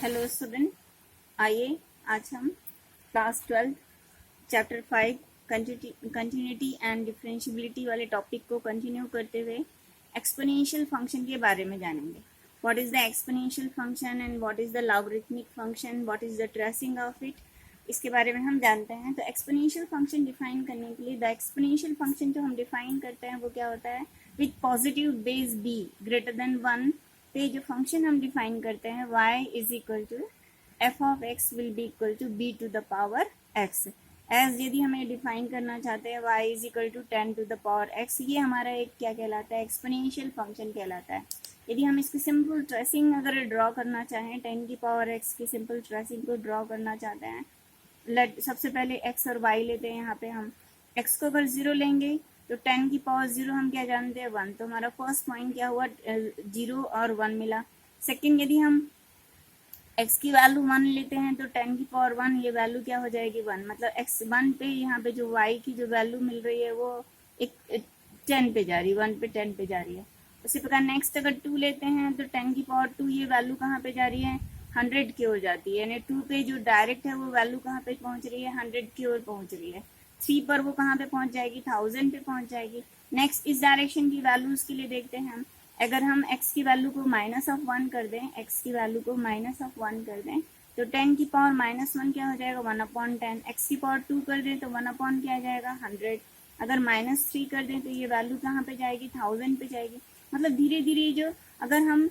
Hello student, आइए आज हम class 12 chapter 5 continuity and differentiability वाले टॉपिक को कंटिन्यू करते हुए एक्सपोनेंशियल फंक्शन के बारे में जानेंगे। What is the exponential function and what is the logarithmic function, what is the tracing of it, इसके बारे में हम जानते हैं। तो एक्सपोनेंशियल फंक्शन डिफाइन करने के लिए द एक्सपोनेंशियल फंक्शन जो हम डिफाइन करते हैं वो क्या होता है, with positive base b greater than 1 पे जो फंक्शन हम डिफाइन करते हैं y is equal to F of X will be equal to b to the power x। As यदि हमें डिफाइन करना चाहते हैं y is equal to 10 to the power x, ये हमारा एक क्या कहलाता है, एक्सपोनेंशियल फंक्शन कहलाता है। यदि हम इसकी सिंपल ट्रेसिंग अगर ड्रॉ करना चाहें, 10 की पावर x की सिंपल ट्रेसिंग को ड्रॉ करना चाहते हैं, सबसे पहले x और y लेते हैं। यहाँ पे हम x को अगर 0 लेंगे तो 10 की पावर 0 हम क्या जानते हैं 1, तो हमारा फर्स्ट पॉइंट क्या हुआ 0 और 1 मिला। सेकंड, यदि हम x की वैल्यू 1 लेते हैं तो 10 की पावर 1 ये वैल्यू क्या हो जाएगी 1, मतलब x 1 पे यहाँ पे जो y की जो वैल्यू मिल रही है वो एक 10 पे जा रही है, 1 पे 10 पे जा रही है। उसी प्रकार नेक्स्ट अगर 2 लेते हैं तो 10 की पावर 2 ये वैल्यू कहाँ पे जा रही है 100 की ओर जाती है, यानी 2 पे जो डायरेक्ट है वो वैल्यू कहाँ पे पहुंच रही है 100 की ओर पहुंच रही है। 3 पर वो कहाँ पे पहुंच जाएगी 1000 पे पहुंच जाएगी। नेक्स्ट इस डायरेक्शन की वैल्यूज के लिए देखते हैं हम, अगर हम x की वैल्यू को -1 कर दें, x की वैल्यू को -1 कर दें तो 10 की पावर -1 क्या हो जाएगा 1/10, x की पावर 2 कर दें तो 1 क्या आ जाएगा 100, अगर -3 कर दें तो ये वैल्यू कहाँ पे जाएगी 1000 पे जाएगी। मतलब धीरे धीरे जो अगर हम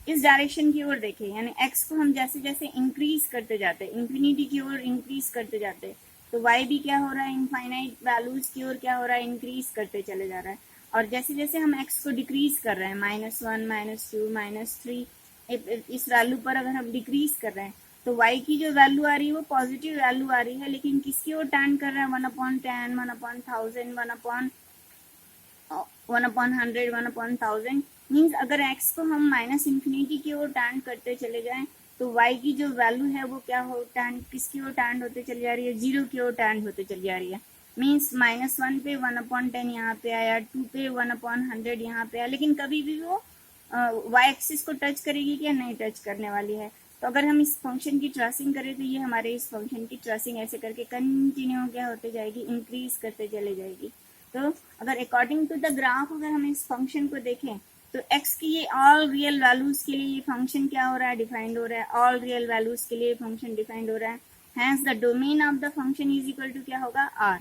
इस डायरेक्शन की ओर देखें, यानी x को हम जैसे जैसे इंक्रीज करते जाते हैं, इंफिनिटी की ओर इंक्रीज करते जाते हैं, तो y भी क्या हो रहा है इनफाइनाइट वैल्यूज की ओर क्या हो रहा है इंक्रीज करते चले जा रहा है। और जैसे जैसे हम x को डिक्रीज कर रहे हैं -1 -2 -3 इस वैल्यू पर अगर हम डिक्रीज कर रहे हैं तो y की जो वैल्यू आ रही है वो पॉजिटिव वैल्यू आ रही है, लेकिन किसकी ओर टर्न कर रहा है 1/10 1/1000 1/100 1/1000। मीन्स अगर x को हम -इंफिनिटी की ओर टर्न करते चले जाएं तो y की जो वैल्यू है वो क्या हो टर्न किसकी ओर टर्न होते चली जा रही है 0 की ओर टर्न होते चली जा रही है। मीन्स -1 पे 1/10 यहाँ पे आया, 2 पे 1/100 यहाँ पे आया, लेकिन कभी भी वो y एक्सिस को टच करेगी क्या, नहीं टच करने वाली है। तो अगर हम इस फंक्शन की ट्रेसिंग करें तो ये हमारे इस फंक्शन की ट्रेसिंग ऐसे करके कंटिन्यू क्या होते जाएगी इंक्रीज करते चले जाएगी। तो अगर अकॉर्डिंग टू द ग्राफ अगर हम इस फंक्शन को देखें तो x की ये ऑल रियल वैल्यूज के लिए ये फंक्शन क्या हो रहा है डिफाइंड हो रहा है, ऑल रियल वैल्यूज के लिए फंक्शन डिफाइंड हो रहा है। Hence the domain of the function is equal to क्या होगा r।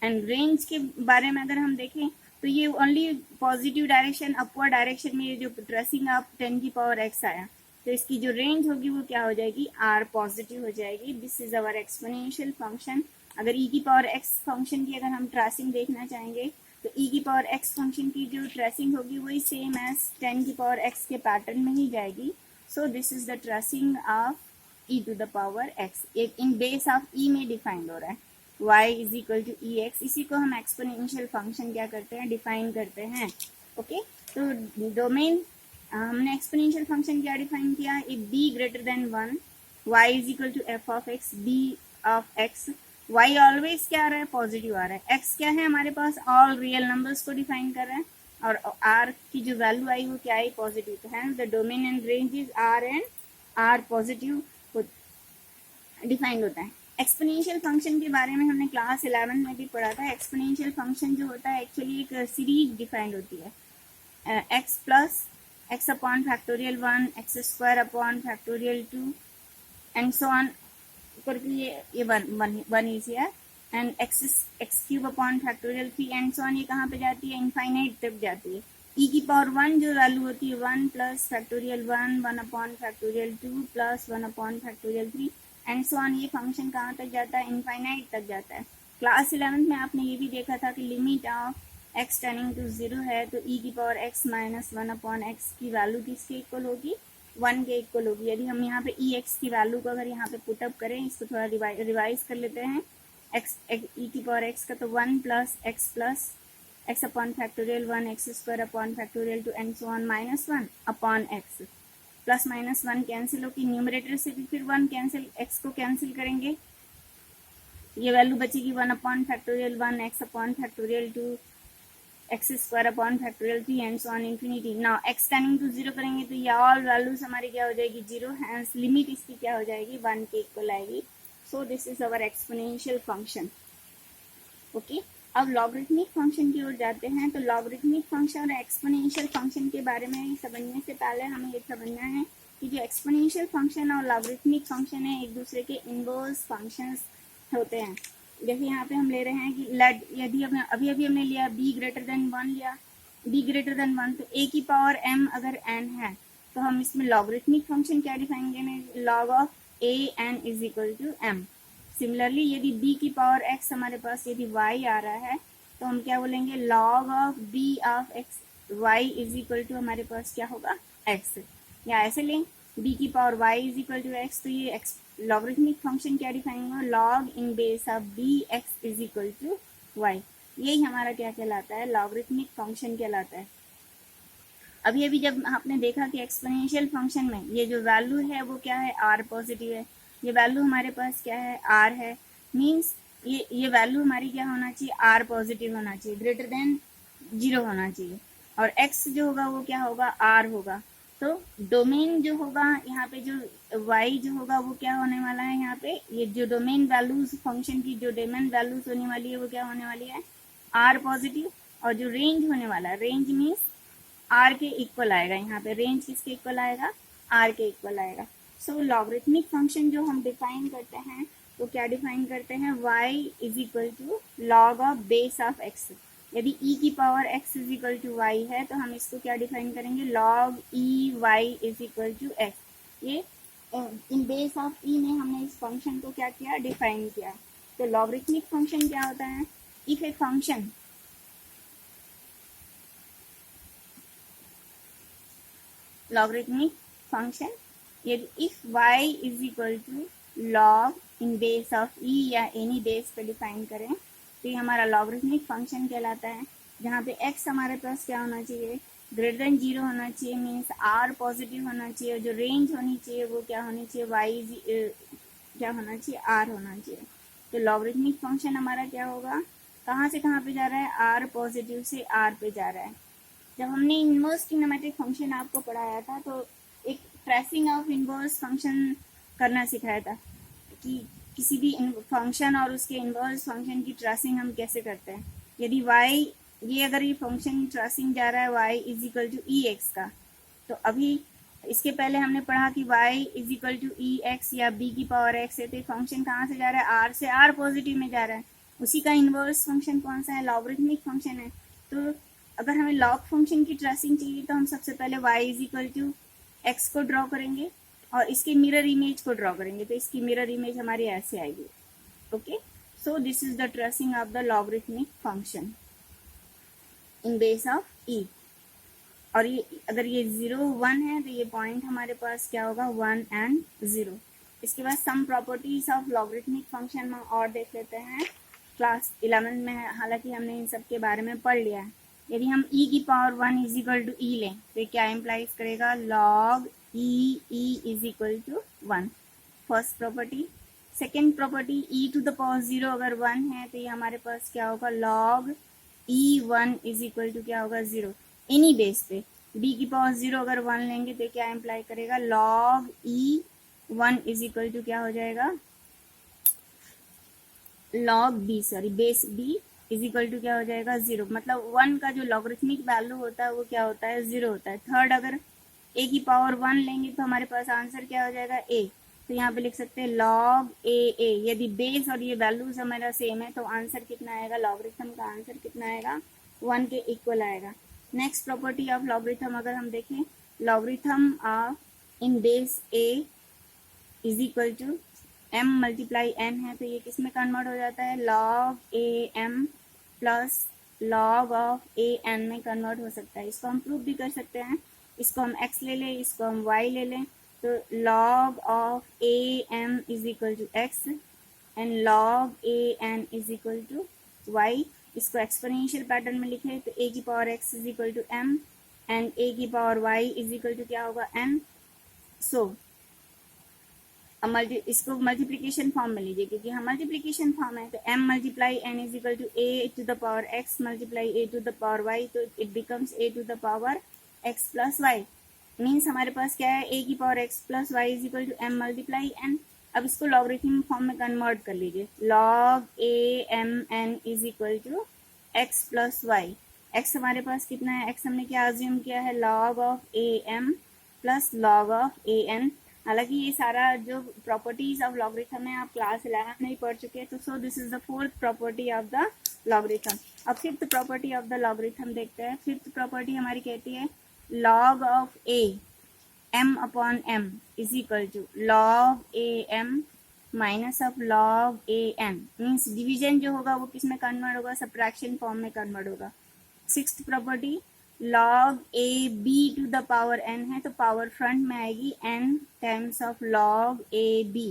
एंड रेंज के बारे में अगर हम देखें तो ये only positive direction upward direction में ये जो ट्रेसिंग ऑफ 10 की पावर x आया तो इसकी जो रेंज होगी वो क्या हो जाएगी r पॉजिटिव हो जाएगी। This is our exponential function. अगर e की पावर x फंक्शन की अगर हम ट्रेसिंग देखना चाहेंगे तो e की पावर x फंक्शन की जो ट्रेसिंग होगी वही सेम एज 10 की पावर x के पैटर्न में ही जाएगी। So this is the tracing of e to the power x, एक इन बेस ऑफ e में डिफाइंड हो रहा है। y is equal to E X, इसी को हम एक्सपोनेंशियल फंक्शन क्या करते हैं डिफाइन करते हैं। ओके, तो डोमेन हमने एक्सपोनेंशियल फंक्शन क्या डिफाइन किया, if b greater than 1 y is equal to F of X b of x, y always क्या आ रहा है पॉजिटिव आ रहा है, x क्या है हमारे पास ऑल रियल नंबर्स को डिफाइन कर रहा है और r की जो वैल्यू आई वो क्या आई पॉजिटिव। तो है the domain and range is r and r positive defined होता है। एक्सपोनेंशियल फंक्शन के बारे में हमने क्लास 11 में भी पढ़ा था। एक्सपोनेंशियल फंक्शन जो होता है एक्चुअली एक सीरीज डिफाइंड होती है, x plus x upon factorial 1 x square upon factorial 2 and so on करके ये one is here and x cube upon factorial 3 and so on, ये कहाँ पे जाती है इनफाइनाइट तक जाती है। e की पावर 1 जो वैल्यू होती है 1 plus factorial 1 upon factorial 2 plus 1 upon factorial 3 and so on, ये फंक्शन कहाँ तक जाता है इनफाइनाइट तक जाता है। क्लास 11 में आपने ये भी देखा था कि limit of x tending to 0 है तो e की power x minus 1 upon x की वैल्यू किसके इक्वल होगी 1 के इक्वल होगी। यदि हम यहाँ पे ई एक्स की वैल्यू को अगर यहाँ पे पुटअप करें, इसको थोड़ा रिवाइज कर लेते हैं, ई की पावर x का तो 1 plus x upon factorial 1 x square upon factorial 2 and so on -1 upon x, plus -1 cancel होगी, न्यूमरेटर से भी फिर 1 कैंसिल, x को कैंसिल करेंगे, ये वैल्यू बचेगी 1 upon factorial 1 X upon factorial 2 X square upon factorial 3 and so on infinity. Now X tending to zero करेंगे तो ये ऑल वैल्यूज हमारी क्या हो जाएगी, जीरो, हैंस लिमिट इसकी क्या हो जाएगी, 1 के इक्वल आएगी। सो this is our exponential function. Okay, अब लॉगरिथमिक फंक्शन की ओर जाते हैं। तो लॉगरिथमिक फंक्शन और एक्सपोनेंशियल फंक्शन के बारे में समझने से पहले हमें ये समझना है कि जो एक्सपोनेंशियल फंक्शन और लॉगरिथमिक फंक्शन है एक दूसरे के इनवर्स फंक्शंस होते हैं। जैसे यहाँ पे हम ले रहे हैं कि लेट, यदि अभी अभी हमने लिया b ग्रेटर देन 1 लिया, b ग्रेटर देन 1, तो a की पावर m अगर n है तो हम इसमें लॉगरिथमिक फंक्शन क्या डिफाइन करेंगे, log of a n is equal to m। Similarly यदि b की पावर x हमारे पास यदि y आ रहा है तो हम क्या बोलेंगे, log of b of x y is equal to हमारे पास क्या होगा, x। या ऐसे लें b की power y is equal to x, तो ये लॉगरिथमिक फंक्शन क्या डिफाइन होगा, log in base of bx is equal to y। यही हमारा क्या कहलाता है, लॉगरिथमिक फंक्शन कहलाता है। अभी अभी जब आपने देखा कि एक्सपोनेंशियल फंक्शन में ये जो वैल्यू है वो क्या है, r पॉजिटिव है, ये वैल्यू हमारे पास क्या है, r है, मीन्स ये वैल्यू हमारी क्या होना चाहिए, r पॉजिटिव होना चाहिए, ग्रेटर देन 0 होना चाहिए, और x जो होगा वो क्या होगा, r होगा। तो डोमेन जो होगा यहाँ पे, जो y जो होगा वो क्या होने वाला है, यहाँ पे ये जो डोमेन वैल्यूज फंक्शन की जो डोमेन वैल्यूज होने वाली है वो क्या होने वाली है, r पॉजिटिव, और जो रेंज होने वाला है, रेंज मीन्स आर के इक्वल आएगा, यहाँ पे रेंज किसके इक्वल आएगा, आर के इक्वल आएगा। सो लॉगरिथमिक फंक्शन जो हम डिफाइन करते हैं तो क्या डिफाइन करते हैं, y is equal to log of base of x। यदि e की power x is equal to y है तो हम इसको क्या डिफाइन करेंगे, log E Y is equal to x। ये इन बेस ऑफ e में हमने इस फंक्शन को क्या किया, डिफाइन किया। तो लॉगरिथमिक फंक्शन क्या होता है, if a function logarithmic function, यदि if y is equal to log in base of e या any base पे डिफाइन करें तो ये हमारा लॉगरिथमिक फंक्शन कहलाता है, जहाँ पे x हमारे पास क्या होना चाहिए, ग्रेटर देन 0 होना चाहिए, मीन्स r पॉजिटिव होना चाहिए, जो रेंज होनी चाहिए वो क्या होनी चाहिए, y क्या होना चाहिए, r होना चाहिए। तो लॉगरिथमिक फंक्शन हमारा क्या होगा, कहाँ से कहाँ पे जा रहा है, r पॉजिटिव से r पे जा रहा है। जब हमने इनवर्स ट्रिग्नोमेट्रिक फंक्शन आपको पढ़ाया था तो एक ट्रेसिंग ऑफ इनवर्स फंक्शन करना सिखाया था कि किसी भी फंक्शन और उसके इनवर्स फंक्शन की ट्रेसिंग हम कैसे करते हैं। यदि y, ये अगर ये फंक्शन ट्रेसिंग जा रहा है y is equal to E X का, तो अभी इसके पहले हमने पढ़ा कि y is equal to E X या b की पावर x है, तो फंक्शन कहाँ से जा रहा है, r से, r पॉजिटिव में जा रहा है। उसी का इनवर्स फंक्शन कौन सा है, लॉगरिथमिक फंक्शन है। तो अगर हमें लॉग फंक्शन की ट्रेसिंग चाहिए तो हम सबसे पहले y is equal to X को ड्रॉ करेंगे और इसके मिरर इमेज को ड्रॉ करेंगे, तो इसकी मिरर इमेज हमारी ऐसे आएगी। Okay, so this is the tracing of the logarithmic function in base of e। और ये अगर ये 0 1 है तो ये पॉइंट हमारे पास क्या होगा, 1 and 0। इसके बाद some properties of logarithmic function में और देख लेते हैं, क्लास 11 में हालांकि हमने इन सब के बारे में पढ़ लिया है। यदि हम e की power 1 is equal to E लें तो क्या इम्प्लाइज करेगा, log E is equal to 1, first property. Second property, e to the power 0 अगर 1 है तो ये हमारे पास क्या होगा, log e1 is equal to क्या होगा, 0। एनी बेस पे b की पावर 0 अगर 1 लेंगे तो क्या इम्प्लाई करेगा, log e1 is equal to क्या हो जाएगा, log b, sorry base b is equal to क्या हो जाएगा, 0। मतलब 1 का जो लॉगरिथमिक वैल्यू होता है वो क्या होता है, 0 होता है। थर्ड, अगर a की पावर 1 लेंगे तो हमारे पास आंसर क्या हो जाएगा, a। तो यहाँ पे लिख सकते हैं लॉग a। यदि बेस और ये वैल्यूज हमारा सेम है तो आंसर कितना आएगा, लॉगरिथम का आंसर कितना आएगा, 1 के इक्वल आएगा। नेक्स्ट प्रॉपर्टी ऑफ लॉगरिथम अगर हम देखें, logarithm of in base a is equal to m multiply n है, तो ये किस में कन्वर्ट हो जाता है, log A M plus log of A N में कन्वर्ट हो सकता है। इसको हम प्रूव भी कर सकते हैं, इसको हम x ले लें, इसको हम y ले लें, तो log of A M is equal to x and log A N is equal to y। इसको एक्सपोनेंशियल पैटर्न में लिखें तो a की power x is equal to m and a की power y is equal to क्या होगा, n। सो अब इसको मल्टीप्लीकेशन फॉर्म में लीजिए, क्योंकि हम मल्टीप्लीकेशन फॉर्म है, तो m multiply n is equal to a to the power x multiply a to the power y, तो it becomes a to the power x plus y। Means हमारे पास क्या है, a की power x plus y is equal to m multiply n। अब इसको logarithm form में convert कर लीजिए, log a m n is equal to x plus Y. x हमारे पास कितना है, x हमने क्या अज्यूम किया है, log of a m plus log of a n। हालांकि ये सारा जो प्रॉपर्टीज ऑफ लॉगरिथम है आप क्लास 11 में ही पढ़ चुके हैं, तो so this is the fourth property of the logarithm. अब fifth property of the logarithm देखते हैं। फिफ्थ प्रॉपर्टी हमारी कहती है log of a m upon m is equal to log a m minus of log a n। Means division जो होगा वो किस में कन्वर्ट होगा, सब्ट्रैक्शन फॉर्म में कन्वर्ट होगा। Sixth property log a b to the power n है, तो पावर फ्रंट में आएगी n times of log a b।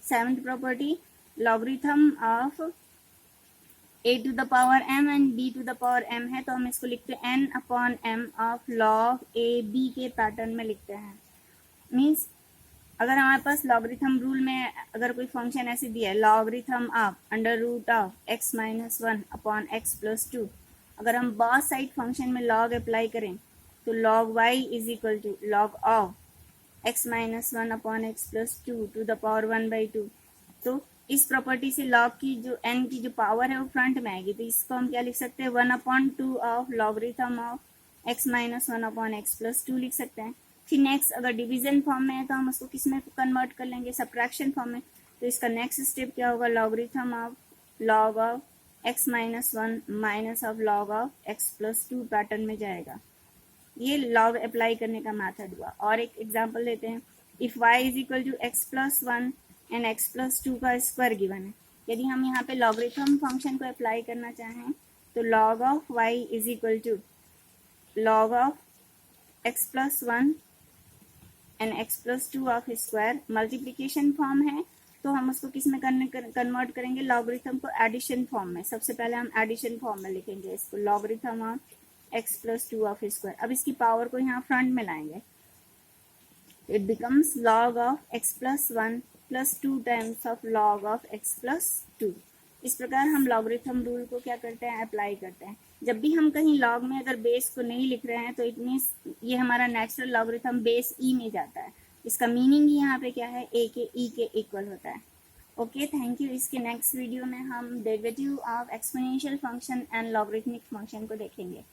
Seventh property logarithm of a to the power m and b to the power m है, तो हम इसको लिखते हैं n upon m of log a b के पैटर्न में लिखते हैं। मीन्स अगर हमारे पास लॉगरिथम रूल में अगर कोई फंक्शन ऐसे दिया है, logarithm of under root of x minus 1 upon x plus 2, अगर हम बॉथ साइड फंक्शन में log अप्लाई करें तो log y is equal to log of x minus 1 upon x plus 2 to the power 1/2। तो इस प्रॉपर्टी से log की जो n की जो पावर है वो फ्रंट में आएगी, तो इसको हम क्या लिख सकते हैं, 1/2 of logarithm of x minus 1 upon x plus 2 लिख सकते हैं। फिर नेक्स्ट अगर डिवीजन फॉर्म में है तो हम उसको किस में कन्वर्ट कर लेंगे, सब्ट्रैक्शन फॉर्म में। तो इसका नेक्स्ट स्टेप क्या होगा, logarithm of log of x minus 1 minus of log of x plus 2 pattern में जाएगा। ये log अप्लाई करने का मेथड हुआ। और एक एग्जांपल लेते हैं, if y is equal to x plus 1 and x plus 2 का स्क्वायर गिवन है। यदि हम यहाँ पे लॉगरिथम फंक्शन को अप्लाई करना चाहें तो log of y is equal to log of x plus 1 and x plus 2 of square. Multiplication form है तो हम उसको किस में कन्वर्ट करेंगे, लॉगरिथम को एडिशन फॉर्म में। सबसे पहले हम एडिशन फॉर्म में लिखेंगे इसको, logarithm of x plus 2 of square. अब इसकी पावर को यहाँ फ्रंट में लाएंगे, it becomes log of x plus 1 plus 2 times of log of x plus 2। इस प्रकार हम लॉगरिथम रूल को क्या करते हैं, अप्लाई करते हैं। जब भी हम कहीं log में अगर बेस को नहीं लिख रहे हैं तो इट मीन्स ये हमारा नेचुरल लॉगरिथम बेस e में जाता है। इसका मीनिंग ही यहाँ पे क्या है, a के e के इक्वल होता है। Okay, thank you. इसके नेक्स्ट वीडियो में हम derivative of exponential function and logarithmic function को देखेंगे।